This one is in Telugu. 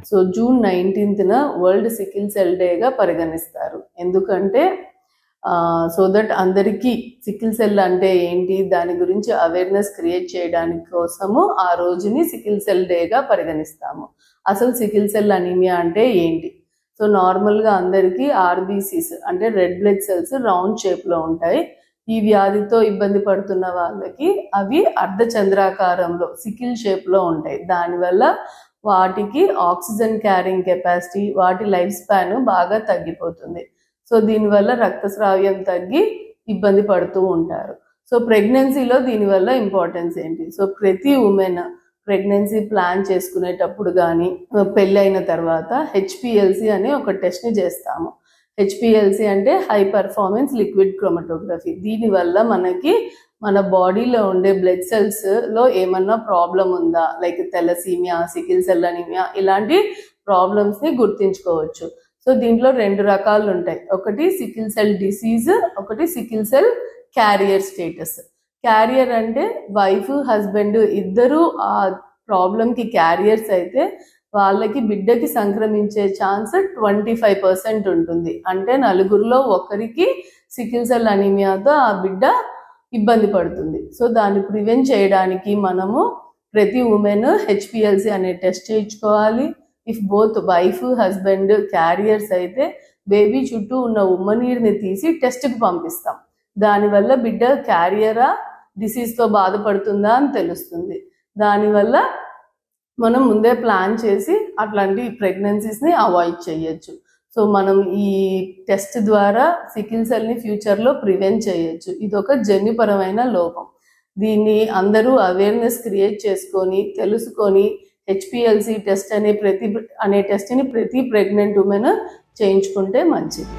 సో జూన్ 19న వరల్డ్ సికిల్ సెల్ డేగా పరిగణిస్తారు. ఎందుకంటే సో దట్ అందరికీ సికిల్ సెల్ అంటే ఏంటి దాని గురించి అవేర్నెస్ క్రియేట్ చేయడానికి కోసము ఆ రోజుని సికిల్ సెల్ డేగా పరిగణిస్తాము. అసలు సికిల్ సెల్ అనీమియా అంటే ఏంటి? సో నార్మల్గా అందరికీ ఆర్బీసీస్ అంటే రెడ్ బ్లడ్ సెల్స్ రౌండ్ షేప్లో ఉంటాయి. ఈ వ్యాధితో ఇబ్బంది పడుతున్న వాళ్ళకి అవి అర్ధచంద్రాకారంలో సికిల్ షేప్లో ఉంటాయి. దానివల్ల వాటికి ఆక్సిజన్ క్యారింగ్ కెపాసిటీ, వాటి లైఫ్ స్పాన్ బాగా తగ్గిపోతుంది. సో దీనివల్ల రక్తస్రావ్యం తగ్గి ఇబ్బంది పడుతూ ఉంటారు. సో ప్రెగ్నెన్సీలో దీనివల్ల ఇంపార్టెన్స్ ఏంటి? సో ప్రతి ఉమెన్ ప్రెగ్నెన్సీ ప్లాన్ చేసుకునేటప్పుడు కానీ పెళ్ళైన తర్వాత హెచ్పిఎల్సి అనే ఒక టెస్ట్ని చేస్తాము. హెచ్పిఎల్సి అంటే హై పర్ఫార్మెన్స్ లిక్విడ్ క్రోమటోగ్రఫీ. దీనివల్ల మనకి మన బాడీలో ఉండే బ్లడ్ సెల్స్లో ఏమన్నా ప్రాబ్లం ఉందా, లైక్ తెలసీమియా, సికిల్ సెల్ అనీమియా, ఇలాంటి ప్రాబ్లమ్స్ని గుర్తించుకోవచ్చు. సో దీంట్లో 2 రకాలు ఉంటాయి. ఒకటి సికిల్ సెల్ డిసీజ్, ఒకటి sickle cell carrier status. Carrier అంటే వైఫ్ హస్బెండ్ ఇద్దరు ఆ ప్రాబ్లంకి క్యారియర్స్ అయితే వాళ్ళకి బిడ్డకి సంక్రమించే ఛాన్స్ 25% ఉంటుంది. అంటే 4లో ఒకరికి సికిల్ సెల్ అనీమియాతో ఆ బిడ్డ ఇబ్బంది పడుతుంది. సో దాన్ని ప్రివెంట్ చేయడానికి మనము ప్రతి ఉమెన్ హెచ్పిఎల్సి అనే టెస్ట్ చేయించుకోవాలి. If both wife husband carriers అయితే బేబీ చుట్టూ ఉన్న ఉమ్మనీరుని తీసి టెస్ట్కి పంపిస్తాం. దానివల్ల బిడ్డ క్యారియరా డిసీజ్తో బాధపడుతుందా అని తెలుస్తుంది. దానివల్ల మనం ముందే ప్లాన్ చేసి అట్లాంటి ప్రెగ్నెన్సీస్ని అవాయిడ్ చేయొచ్చు. సో మనం ఈ టెస్ట్ ద్వారా సికిల్ సెల్ని ఫ్యూచర్లో ప్రివెంట్ చేయొచ్చు. ఇది ఒక జన్యుపరమైన లోపం. దీన్ని అందరూ అవేర్నెస్ క్రియేట్ చేసుకొని తెలుసుకొని హెచ్పిఎల్సి టెస్ట్ అనే టెస్ట్ని ప్రతి ప్రెగ్నెంట్ ఉమెన్ చేయించుకుంటే మంచిది.